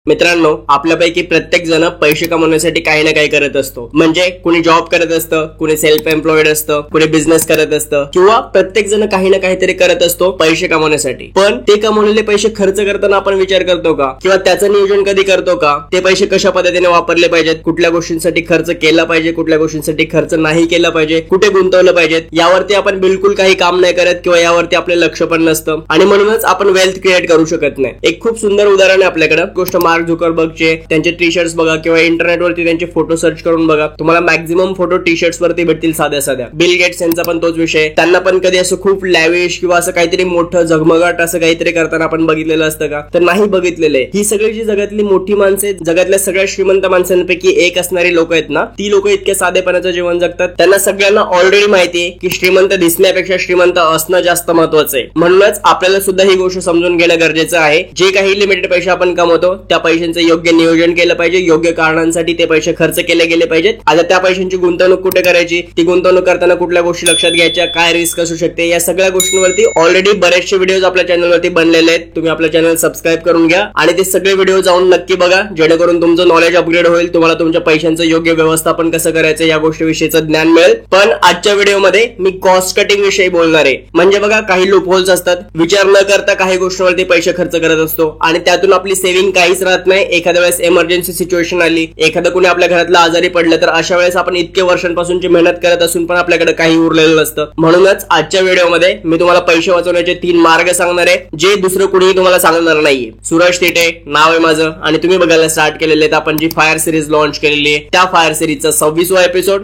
मित्रांनो, आपल्यापैकी प्रत्येक जण पैसे कमवण्यासाठी काही ना काही करत असतो. म्हणजे कुणी जॉब करत असतं, कुणी सेल्फ एम्प्लॉइड असतं, कुणी बिझनेस करत असतं किंवा प्रत्येक जण काही ना काहीतरी करत असतो पैसे कमवण्यासाठी. पण ते कमवलेले पैसे खर्च करताना आपण विचार करतो का, किंवा त्याचं नियोजन कधी करतो का? ते पैसे कशा पद्धतीने वापरले पाहिजेत, कुठल्या गोष्टींसाठी खर्च केला पाहिजे, कुठल्या गोष्टींसाठी खर्च नाही केला पाहिजे, कुठे गुंतवलं पाहिजे, यावरती आपण बिलकुल काही काम नाही करत किंवा यावरती आपलं लक्ष पण नसतं आणि म्हणूनच आपण वेल्थ क्रिएट करू शकत नाही. एक खूप सुंदर उदाहरण आहे आपल्याकडे. गोष्ट मार्क झुकरबर्गचे, त्यांचे टी शर्ट्स बघा किंवा इंटरनेटवरती त्यांचे फोटो सर्च करून बघा, तुम्हाला मॅक्झिमम फोटो टी शर्ट्स वरती भेटतील साध्या साध्या. बिल गेट्स यांचा पण तोच विषय. त्यांना पण कधी असं खूप लॅविश किंवा असं काहीतरी मोठं झगमगाट असं काहीतरी करताना आपण बघितलेलं असतं का? तर नाही बघितलेलं आहे. ही सगळी जी जगातली मोठी माणसे, जगातल्या सगळ्या श्रीमंत माणसांपैकी एक असणारी लोक आहेत ना, ती लोक इतक्या साधेपणाचं जीवन जगतात. त्यांना सगळ्यांना ऑलरेडी माहिती आहे की श्रीमंत दिसण्यापेक्षा श्रीमंत असणं जास्त महत्वाचं आहे. म्हणूनच आपल्याला सुद्धा ही गोष्ट समजून घेणं गरजेचं आहे. जे काही लिमिटेड पैसे आपण कमवतो त्या पैशांचं योग्य नियोजन केलं पाहिजे, योग्य कारणांसाठी ते पैसे खर्च केले गेले पाहिजेत. आता त्या पैशांची गुंतवणूक कुठे करायची, ती गुंतवणूक करताना कुठल्या गोष्टी लक्षात घ्यायच्या, काय रिस्क असू शकते, या सगळ्या गोष्टींवरती ऑलरेडी बरेचसे व्हिडिओज आपल्या चॅनलवरती बनलेले आहेत. तुम्ही आपल्या चॅनल सबस्क्राईब करून घ्या आणि ते सगळे व्हिडिओ जाऊन नक्की बघा, जेणेकरून तुमचं नॉलेज अपग्रेड होईल, तुम्हाला तुमच्या पैशांचं योग्य व्यवस्थापन कसं करायचं या गोष्टीविषयीचं ज्ञान मिळेल. पण आजच्या व्हिडिओमध्ये मी कॉस्ट कटिंग विषयी बोलणार आहे. म्हणजे बघा, काही लूप होल्स असतात, विचार न करता काही गोष्टींवरती पैसे खर्च करत असतो आणि त्यातून आपली सेव्हिंग काहीच राहत नाही. एखाद्या वेळेस इमर्जन्सी सिच्युएशन आली, एखादं कोणी आपल्या घरातला आजारी पडलं, तर अशा वेळेस आपण इतके वर्षांपासूनची मेहनत करत असून पण आपल्याकडे काही उरलेलं नसतं. म्हणूनच आजच्या व्हिडिओमध्ये मी तुम्हाला पैसे वाचवण्याचे 3 मार्ग सांगणार आहे, जे दुसरं कुणीही तुम्हाला सांगणार नाहीये. सूरज थिटे नाव आहे माझं आणि तुम्ही बघायला स्टार्ट केलेले आहेत आपण जी फायर सिरीज लॉन्च केलेली आहे, त्या फायर सिरीजचा 26वा एपिसोड.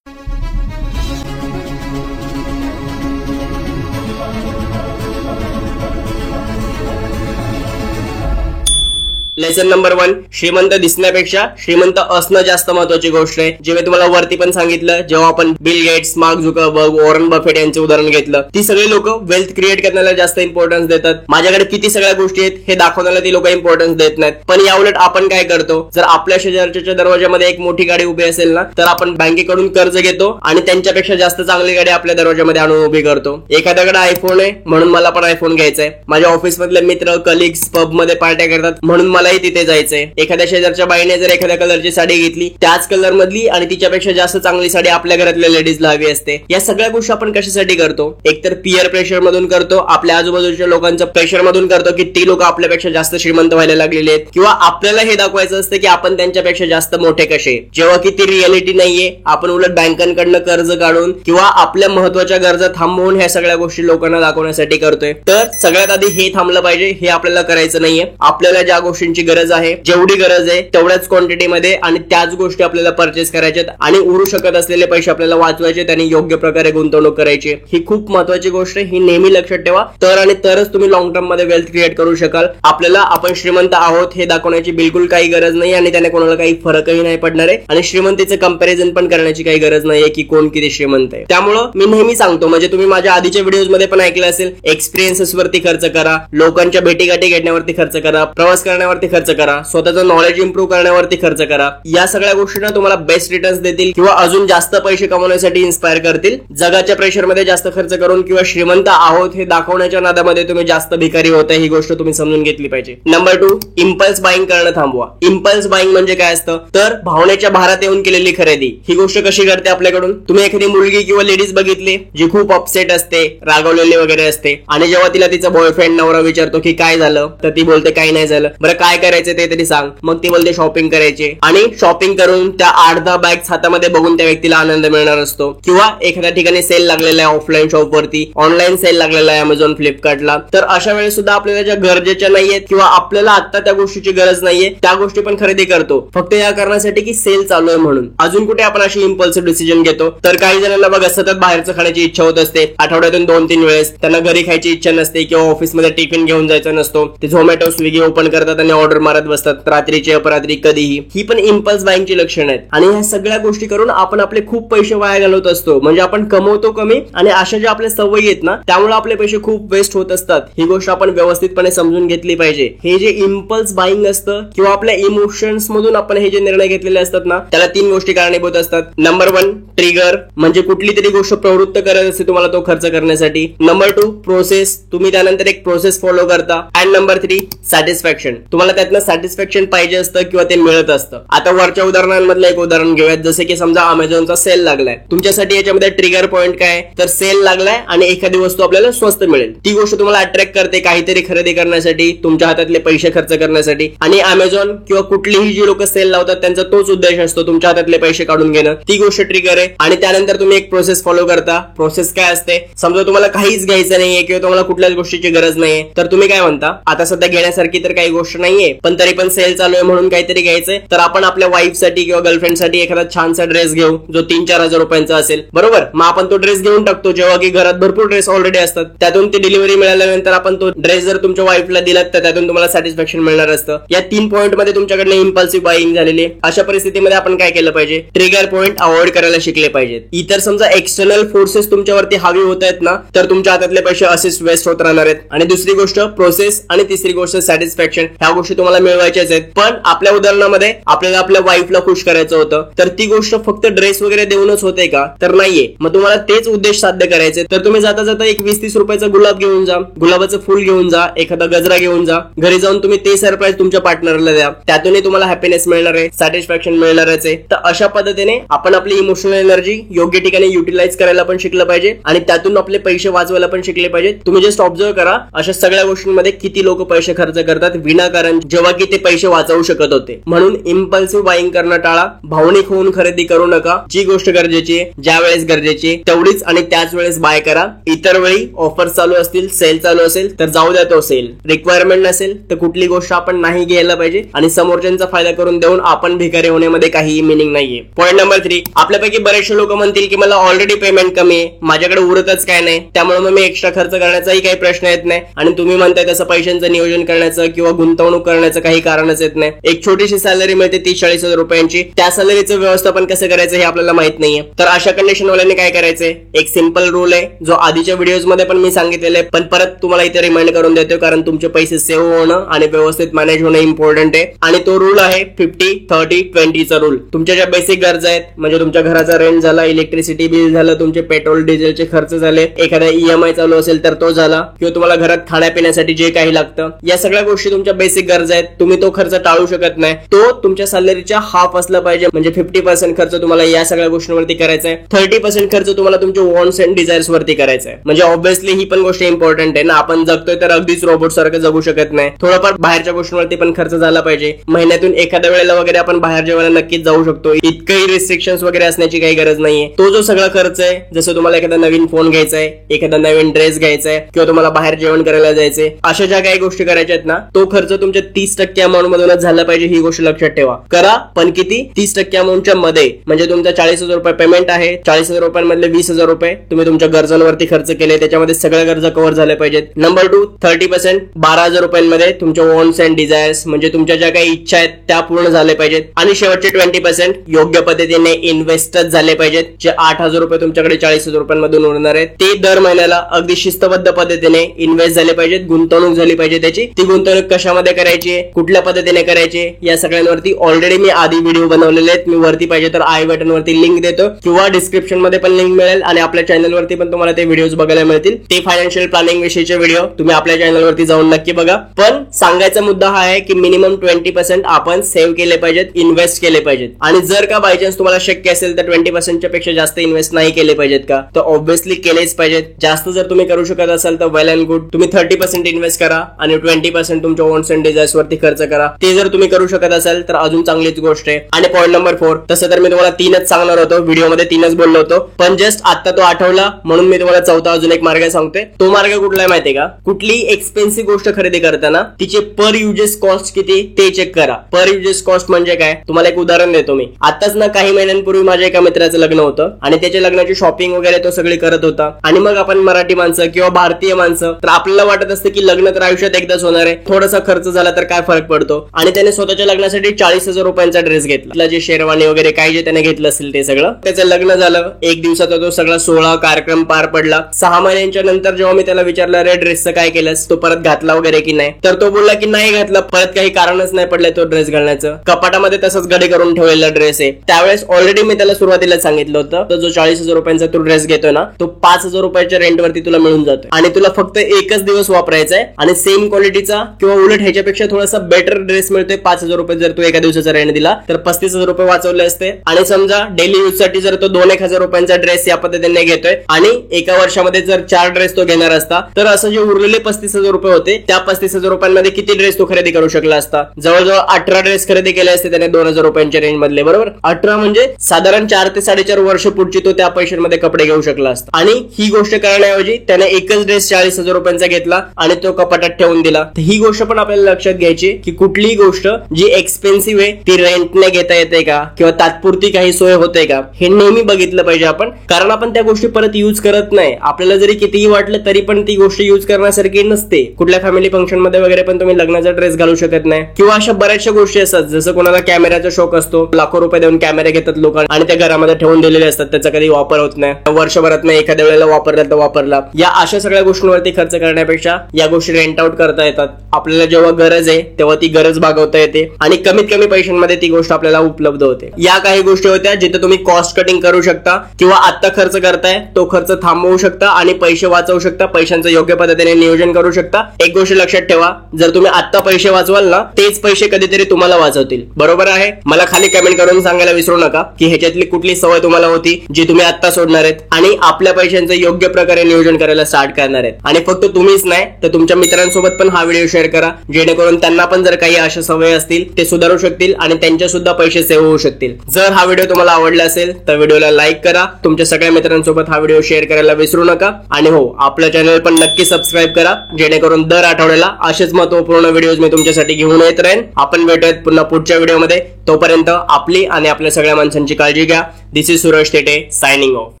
लेसन नंबर 1, श्रीमंत दिसण्यापेक्षा श्रीमंत असणं जास्त महत्वाची गोष्ट आहे. जे मी तुम्हाला वरती पण सांगितलं, जेव्हा आपण Bill Gates, Mark Zuckerberg, Warren Buffett यांचे उदाहरण घेतलं, ती सगळी लोक वेल्थ क्रिएट करण्याला जास्त इम्पॉर्टन्स देतात. माझ्याकडे किती सगळ्या गोष्टी आहेत हे दाखवण्याला ती लोक इम्पॉर्टन्स देत नाहीत. पण याउलट आपण काय करतो, जर आपल्या शेजारच्या दरवाजामध्ये एक मोठी गाडी उभी असेल ना, तर आपण बँकेकडून कर्ज घेतो आणि त्यांच्यापेक्षा जास्त चांगली गाडी आपल्या दरवाजामध्ये आणून उभी करतो. एखाद्याकडे आयफोन आहे म्हणून मला पण आयफोन घ्यायचा आहे. माझ्या ऑफिस मधले मित्र, कलिग्स पब मध्ये पार्ट्या करतात म्हणून मला तिथे जायचंय. एखाद्या शेजारच्या बाईने जर एखाद्या कलरची साडी घेतली, त्याच कलर मधली आणि तिच्यापेक्षा जास्त चांगली साडी आपल्या घरातल्या लेडीजला हवी असते. या सगळ्या गोष्टी आपण कशासाठी करतो? एकतर पियर प्रेशर मधून करतो, आपल्या आजूबाजूच्या लोकांच्या प्रेशर मधून करतो की ती लोक आपल्यापेक्षा जास्त श्रीमंत व्हायला लागलेले आहेत, किंवा आपल्याला हे दाखवायचं असतं की आपण त्यांच्यापेक्षा जास्त मोठे कसे, जेव्हा की ती रियालिटी नाहीये. आपण उलट बँकांकडनं कर्ज काढून किंवा आपल्या महत्वाच्या गरजा थांबवून ह्या सगळ्या गोष्टी लोकांना दाखवण्यासाठी करतोय. तर सगळ्यात आधी हे थांबलं पाहिजे. हे आपल्याला करायचं नाहीये. आपल्याला ज्या गोष्टींची गरज आहे, जेवढी गरज आहे तेवढ्याच क्वांटिटी मध्ये आणि त्याच गोष्टी आपल्याला परचेस करायच्यात आणि उरू शकत असलेले पैसे आपल्याला वाचवायचे, त्यांनी योग्य प्रकारे गुंतवणूक करायची. ही खूप महत्वाची गोष्ट आहे. ही नेहमी लक्षात ठेवा. तर आणि तरच तुम्ही लॉंग टर्म मध्ये वेल्थ क्रिएट करू शकाल. आपल्याला आपण श्रीमंत आहोत हे दाखवण्याची बिलकुल काही गरज नाही आणि त्याने कोणाला काही फरकही नाही पडणार आहे आणि श्रीमंतीचं कंपॅरिझन पण करण्याची काही गरज नाहीये की कोण किती श्रीमंत आहे. त्यामुळं मी नेहमी सांगतो, म्हणजे तुम्ही माझ्या आधीच्या व्हिडिओज मध्ये पण ऐकलं असेल, एक्सपिरियन्सेस वरती खर्च करा, लोकांच्या भेटीगाठी घेण्यावरती खर्च करा, प्रवास करण्यावरती खर्च करा, स्वतःचं नॉलेज इम्प्रूव्ह करण्यावरती खर्च करा. या सगळ्या गोष्टींना तुम्हाला बेस्ट रिटर्न्स देतील किंवा अजून जास्त पैसे कमवण्यासाठी इन्स्पायर करतील. जगाच्या प्रेशरमध्ये जास्त खर्च करून किंवा श्रीमंत आहोत हे दाखवण्याच्या नादामध्ये तुम्ही जास्त भिकारी होताय, ही गोष्ट तुम्ही समजून घेतली पाहिजे. नंबर 2, इम्पल्स बाईंग करणं थांबवा. इम्पल्स बाईंग म्हणजे काय असतं, तर भावनेच्या भारात येऊन केलेली खरेदी. ही गोष्ट कशी घडते आपल्याकडून? तुम्ही एखादी मुलगी किंवा लेडीज बघितली जी खूप अपसेट असते, रागवलेली वगैरे असते आणि जेव्हा तिला तिचा बॉयफ्रेंड नवरा विचारतो की काय झालं, तर ती बोलते काही नाही झालं. बरं काय करायचं ते तरी सांग. मग ती बोलते शॉपिंग करायचे आणि शॉपिंग करून त्या 8-10 बॅग्स हातामध्ये बघून त्या व्यक्तीला आनंद मिळणार असतो. किंवा एखाद्या ठिकाणी सेल लागलेला आहे ऑफलाईन शॉप वरती, ऑनलाईन सेल लागलेला आहे अमेझॉन, फ्लिपकार्टला. तर अशा वेळेस सुद्धा आपल्याला ज्या गरजेच्या नाहीयेत किंवा आपल्याला आता त्या गोष्टीची गरज नाहीये, त्या गोष्टी पण खरेदी करतो फक्त या कारणासाठी की सेल चालू आहे म्हणून. अजून कुठे आपण अशी इम्पल्सिव्ह डिसिजन घेतो? तर काही जणांना बघा सतत बाहेरचं खाण्याची इच्छा होत असते, आठवड्यातून 2-3 वेळेस. त्यांना घरी खायची इच्छा नसते किंवा ऑफिसमध्ये टिफिन घेऊन जायचा नसतो. ते झोमॅटो, स्विगी ओपन करतात आणि ऑर्डर मारत बसतात रात्रीची अपरात्री कधीही. ही पण इम्पल्स बाईंगची लक्षण आहेत आणि ह्या सगळ्या गोष्टी करून आपण आपले खूप पैसे वाया घालवत असतो. म्हणजे आपण कमवतो कमी आणि अशा ज्या आपल्या सवयी आहेत ना, त्यामुळे आपले पैसे खूप वेस्ट होत असतात. ही गोष्ट आपण व्यवस्थितपणे समजून घेतली पाहिजे. हे जे इम्पल्स बाईंग असतं किंवा आपल्या इमोशन्स मधून आपण हे जे निर्णय घेतलेले असतात ना, त्याला 3 गोष्टी कारणीभूत असतात. नंबर 1, ट्रिगर, म्हणजे कुठली तरी गोष्ट प्रवृत्त करत असते तुम्हाला तो खर्च करण्यासाठी. नंबर 2, प्रोसेस, तुम्ही त्यानंतर एक प्रोसेस फॉलो करता. अँड नंबर 3, सॅटिस्फॅक्शन, तुम्हाला तुम्हाला त्यातनं सॅटिस्फॅक्शन पाहिजे असतं किंवा ते मिळत असतं. आता वरच्या उदाहरणांमधलं एक उदाहरण घेऊयात, जसे की समजा अमेझॉनचा सेल लागलाय. तुमच्यासाठी याच्यामध्ये ट्रिगर पॉईंट काय, तर सेल लागलाय आणि एखादी वस्तू आपल्याला स्वस्त मिळेल. ती गोष्ट तुम्हाला अट्रॅक्ट करते काहीतरी खरेदी करण्यासाठी, तुमच्या हातातले पैसे खर्च करण्यासाठी. आणि अमेझॉन किंवा कुठलीही जी लोक सेल लावतात त्यांचा तोच उद्देश असतो, तुमच्या हातातले पैसे काढून घेणं. ती गोष्ट ट्रिगर आहे. आणि त्यानंतर तुम्ही एक प्रोसेस फॉलो करता. प्रोसेस काय असते, समजा तुम्हाला काहीच घ्यायचं नाहीये किंवा तुम्हाला कुठल्याच गोष्टीची गरज नाहीये, तर तुम्ही काय म्हणता, आता सध्या घेण्यासारखी तर काही गोष्ट नाहीये, पण तरी पण सेल चालू आहे म्हणून काहीतरी घ्यायचंय, तर आपण आपल्या वाईफसाठी किंवा गर्लफ्रेंडसाठी एखादा छानसा ड्रेस घेऊ जो 3-4 हजार रुपयांचा असेल. बरोबर, मग आपण तो ड्रेस घेऊन टाकतो, जेव्हा की घरात भरपूर ड्रेस ऑलरेडी असतात. त्यातून ती डिलिव्हरी मिळाल्यानंतर आपण तो ड्रेस जर तुमच्या वाईफला दिलात तर त्यातून तुम्हाला सॅटिस्फॅक्शन मिळणार असतं. या 3 पॉईंट मध्ये तुमच्याकडे इम्पल्सिव्ह बाईंग झालेली. अशा परिस्थितीमध्ये आपण काय केलं पाहिजे, ट्रिगर पॉईंट अवॉइड करायला शिकले पाहिजेत. इतर समजा एक्सटर्नल फोर्सेस तुमच्यावरती हावी होत आहेत ना, तर तुमच्या हातातले पैसे असेच वेस्ट होत राहणार आहेत. आणि दुसरी गोष्ट प्रोसेस आणि तिसरी गोष्ट सॅटिस्फॅक्शन, ह्या गोष्टी तुम्हाला मिळवायच्याच आहेत. पण आपल्या उदाहरणामध्ये आपल्याला आपल्या वाईफला खुश करायचं होतं, तर ती गोष्ट फक्त ड्रेस वगैरे देऊनच होते का, तर नाहीये. मग तुम्हाला तेच उद्देश साध्य करायचे, तर तुम्ही जाता जाता एक 20-30 रुपयाचा गुलाब घेऊन जा, गुलाबाचं फुल घेऊन जा, एखादा गजरा घेऊन जा. घरी जाऊन तुम्ही ते सरप्राईज तुमच्या पार्टनरला द्या. त्यातूनही तुम्हाला हॅपीनेस मिळणार आहे, सॅटिस्फॅक्शन मिळणारच आहे. तर अशा पद्धतीने आपण आपली इमोशनल एनर्जी योग्य ठिकाणी युटिलाइज करायला पण शिकलं पाहिजे आणि त्यातून आपले पैसे वाचवायला पण शिकले पाहिजे. तुम्ही जस्ट ऑब्झर्व करा अशा सगळ्या गोष्टींमध्ये किती लोक पैसे खर्च करतात विनाकारण, जेव्हा की ते पैसे वाचवू शकत होते. म्हणून इम्पल्सिव्ह बाईंग करणं टाळा. भावनिक होऊन खरेदी करू नका. जी गोष्ट गरजेची आहे, ज्या वेळेस गरजेची आहे तेवढीच आणि त्याच वेळेस बाय करा. इतर वेळी ऑफर चालू असतील, सेल चालू असेल तर जाऊ द्या तो सेल. रिक्वायरमेंट नसेल तर कुठली गोष्ट आपण नाही घ्यायला पाहिजे आणि समोरच्यांचा फायदा करून देऊन आपण भिकारी होण्यामध्ये काहीही मिनिंग नाहीये. पॉईंट नंबर 3, आपल्यापैकी बरेचसे लोक म्हणतील की मला ऑलरेडी पेमेंट कमी आहे, माझ्याकडे उरतच काय नाही, त्यामुळे मग मी एक्स्ट्रा खर्च करण्याचाही काही प्रश्न येत नाही. आणि तुम्ही म्हणताय तसं पैशांचं नियोजन करण्याचं किंवा गुंतवणूक करण्याचं काही कारणच येत नाही. एक छोटीशी सॅलरी मिळते 30-40 हजार रुपयांची, त्या सॅलरीचं व्यवस्थापन कसं करायचं हे आपल्याला माहित नाहीये. तर अशा कंडिशन वाल्यांनी काय करायचंय, एक सिंपल रूल आहे जो आधीच्या व्हिडिओज मध्ये पण मी सांगितलेलं आहे, पण परत तुम्हाला इथे रिमाइंड करून देतो कारण तुमचे पैसे सेव्ह होणं आणि व्यवस्थित मॅनेज होणं इम्पॉर्टंट आहे. आणि तो रूल आहे 50-30-20 चा रूल. तुमच्या ज्या बेसिक गरजा आहेत, म्हणजे तुमच्या घराचा रेंट झाला, इलेक्ट्रिसिटी बिल झालं, तुमचे पेट्रोल डिझेलचे खर्च झाले, एखादा EMI चालू असेल तर तो झाला, किंवा तुम्हाला घरात खाण्यापिण्यासाठी जे काही लागतं, या सगळ्या गोष्टी तुमच्या बेसिक गरजा आहेत. तुम्ही तो खर्च टाळू शकत नाही. तो तुमच्या सॅलरीच्या हाफ असला पाहिजे. म्हणजे 50% खर्च तुम्हाला या सगळ्या गोष्टींवरती करायचा आहे, 30% खर्च तुम्हाला तुमच्या वॉन्ट्स अँड डिझायर्स वरती करायचा आहे. म्हणजे ऑब्व्हियसली ही पण गोष्ट इम्पॉर्टंट आहे ना, आपण जगतोय तर अगदीच रोबोट सारखं जगू शकत नाही. थोडंफार बाहेरच्या गोष्टींवरती पण खर्च झाला पाहिजे. महिन्यातून एखाद्या वेळेला वगैरे आपण बाहेर जेवायला नक्कीच जाऊ शकतो. इतकंही रिस्ट्रिक्शन्स वगैरे असण्याची काही गरज नाहीये. तो जो सगळा खर्च आहे, जसं तुम्हाला एखादा नवीन फोन घ्यायचा आहे, एखादा नवीन ड्रेस घ्यायचा आहे, किंवा तुम्हाला बाहेर जेवण करायला जायचंय, अशा ज्या काही गोष्टी करायच्या आहेत ना, तो खर्च तुमच्या 30% अमाऊंट मधूनच झाला पाहिजे. ही गोष्ट लक्षात ठेवा. करा, पण किती, 30% अमाऊंटच्या मध्ये. म्हणजे तुमचा 40,000 रुपये पेमेंट आहे, 40,000 रुपयांमधले 20,000 रुपये तुम्ही तुमच्या गरजांवरती खर्च केले, त्याच्यामध्ये सगळ्या गरजा कव्हर झाल्या पाहिजेत. नंबर 2, 30% 12,000 रुपयांमध्ये तुमच्या वॉन्ट्स अँड डिझायर्स, म्हणजे तुमच्या ज्या काही इच्छा आहेत त्या पूर्ण झाल्या पाहिजेत. आणि शेवटचे 20% योग्य पद्धतीने इन्व्हेस्टच झाले पाहिजेत. जे 8,000 रुपये तुमच्याकडे 40,000 रुपयांमधून उरणार आहेत ते दर महिन्याला अगदी शिस्तबद्ध पद्धतीने इन्व्हेस्ट झाले पाहिजेत, गुंतवणूक झाली पाहिजे त्याची. ती गुंतवणूक कशामध्ये करायची, कुठल्या पद्धतीने करायची, या सगळ्यांवरती ऑलरेडी मी आधी व्हिडिओ बनवलेले आहेत. मी वरती पाहिजे तर आय बटन वरती लिंक देतो किंवा डिस्क्रिप्शन मध्ये पण लिंक मिळेल आणि आपल्या चॅनल वरती पण तुम्हाला ते व्हिडिओज बघायला मिळतील. ते फायनान्शियल प्लॅनिंग विषयीचे व्हिडिओ तुम्ही आपल्या चॅनल वरती जाऊन नक्की बघा. पण सांगायचा मुद्दा हा आहे की मिनिमम 20% आपण सेव्ह केले पाहिजेत, इन्व्हेस्ट केले पाहिजेत. आणि जर का बाय चान्स तुम्हाला शक्य असेल तर 20% पेक्षा जास्त इन्व्हेस्ट नाही केले पाहिजेत का, तर ऑब्व्हियसली केलेच पाहिजेत. जास्त जर तुम्ही करू शकत असाल तर वेल अँड गुड. तुम्ही 30% इन्व्हेस्ट करा आणि 20% तुमच्या वॉन्ट्स अँड डिझायर्स वरती खर्च करा. ते जर तुम्ही करू शकत असाल तर अजून चांगलीच गोष्ट आहे. आणि पॉईंट नंबर 4, तसं तर मी तुम्हाला 3च सांगणार होतो, व्हिडिओमध्ये 3च बोललो होतो, पण जस्ट आता तो आठवला म्हणून मी तुम्हाला चौथा अजून एक मार्ग सांगतोय. तो मार्ग कुठला आहे माहितीये का, कुठलीही एक्सपेन्सिव्ह गोष्ट खरेदी करताना तिचे पर युजेस कॉस्ट किती ते चेक करा. पर युजेस कॉस्ट म्हणजे काय, तुम्हाला एक उदाहरण देतो मी. आताच ना काही महिन्यांपूर्वी माझ्या एका मित्राचं लग्न होतं आणि त्याच्या लग्नाची शॉपिंग वगैरे तो सगळी करत होता. आणि मग आपण मराठी माणसं किंवा भारतीय माणसं तर आपल्याला वाटत असतं की लग्न तर आयुष्यात एकदाच होणार आहे, थोडासा खर्च झाला तर काय फरक पडतो. आणि त्याने स्वतःच्या लग्नासाठी 40,000 रुपयांचा ड्रेस घेतला, जे शेरवानी वगैरे काय जे त्याने घेतलं असेल ते सगळं. त्याचं लग्न झालं, 1 दिवसाचा तो सगळा सोहळा कार्यक्रम पार पडला. 6 महिन्यांच्या नंतर जेव्हा मी त्याला विचारलं अरे ड्रेसचं काय केलंस, तो परत घातला वगैरे की नाही, तर तो बोलला की नाही घातला, परत काही कारणच नाही पडलंय तो ड्रेस घालण्याचं, कपाटामध्ये तसंच गडे करून ठेवलेला ड्रेस आहे. त्यावेळेस ऑलरेडी मी त्याला सुरुवातीला सांगितलं होतं तर जो 40,000 रुपयांचा तू ड्रेस घेतोय ना तो 5,000 रुपयाच्या रेंट वरती तुला मिळून जातोय आणि तुला फक्त एकच दिवस वापरायचा आहे. आणि सेम क्वालिटीचा किंवा उलट ह्याच्यापेक्षा त्यापेक्षा थोडासा बेटर ड्रेस मिळतोय. 5,000 रुपये जर तू एका दिवसाचा रेंट दिला तर 35,000 रुपये वाचवले असते. आणि समजा डेली यूज साठी जर तो 2-1,000 रुपयांचा ड्रेस या पद्धतीने घेतोय आणि एका वर्षामध्ये जर 4 ड्रेस तो घेणार असता तर असं जे उरलेले 35,000 रुपये होते त्या 35,000 रुपयांमध्ये किती ड्रेस तो खरेदी करू शकला असता? जवळजवळ 18 ड्रेस खरेदी केले असते त्याने 2,000 रुपयांच्या रेंज मधले, बरोबर. 18 म्हणजे साधारण 4 ते 4.5 वर्ष पुढची तो त्या पैशांमध्ये कपडे घेऊ शकला असता. आणि ही गोष्ट करण्याऐवजी त्याने एकच ड्रेस 40,000 रुपयांचा घेतला आणि तो कपाटात ठेवून दिला. तर ही गोष्ट पण आपल्याला लक्षात घ्यायची की कुठलीही गोष्ट जी एक्सपेन्सिव्ह आहे ती रेंटने घेता येते का किंवा तात्पुरती काही सोय होते का हे नेहमी बघितलं पाहिजे आपण. कारण आपण त्या गोष्टी परत युज करत नाही. आपल्याला जरी कितीही वाटलं तरी पण ती गोष्ट युज करण्यासारखी नसते. कुठल्या फॅमिली फंक्शन मध्ये वगैरे पण तुम्ही लग्नाचा ड्रेस घालू शकत नाही. किंवा अशा बऱ्याचशा गोष्टी असतात जसं कोणाला कॅमेराचा शौक असतो, लाखो रुपये देऊन कॅमेरे घेतात लोक आणि त्या घरामध्ये ठेवून दिलेले असतात, त्याचा कधी वापर होत नाही. वर्षभरात नाही एखाद्या वेळेला वापरला तर वापरला. या अशा सगळ्या गोष्टींवरती खर्च करण्यापेक्षा या गोष्टी रेंट आउट करता येतात. आपल्याला जेव्हा गरज आहे तेव्हा ती गरज भागवता येते आणि कमीत कमी पैशांमध्ये ती गोष्ट आपल्याला उपलब्ध होते. या काही गोष्टी होत्या जिथे तुम्ही कॉस्ट कटिंग करू शकता किंवा आता खर्च करताय तो खर्च थांबवू शकता आणि पैसे वाचवू शकता. पैशांचं योग्य पद्धतीने नियोजन करू शकता. एक गोष्ट लक्षात ठेवा, जर तुम्ही आता पैसे वाचवाल ना तेच पैसे कधीतरी तुम्हाला वाचवतील, बरोबर आहे. मला खाली कमेंट करून सांगायला विसरू नका की ह्याच्यातली कुठली सवय तुम्हाला होती जी तुम्ही आता सोडणार आहेत आणि आपल्या पैशांचं योग्य प्रकारे नियोजन करायला स्टार्ट करणार आहेत. आणि फक्त तुम्हीच नाही तर तुमच्या मित्रांसोबत पण हा व्हिडिओ शेअर करा जेणेकरून त्यांना पण जर काही अशा सवयी असतील ते सुधारू शकतील आणि त्यांच्या सुद्धा पैसे सेव्ह होऊ शकतील. जर हा व्हिडिओ तुम्हाला आवडला असेल तर व्हिडिओला लाईक करा, तुमच्या सगळ्या मित्रांसोबत हा व्हिडिओ शेअर करायला विसरू नका आणि हो आपलं चॅनल पण नक्की सबस्क्राईब करा जेणेकरून दर आठवड्याला असेच महत्त्वपूर्ण व्हिडिओज मी तुमच्यासाठी घेऊन येत राहीन. आपण भेटूयात पुन्हा पुढच्या व्हिडिओमध्ये. तोपर्यंत आपली आणि आपल्या सगळ्या माणसांची काळजी घ्या. This is Suraj Thete signing of.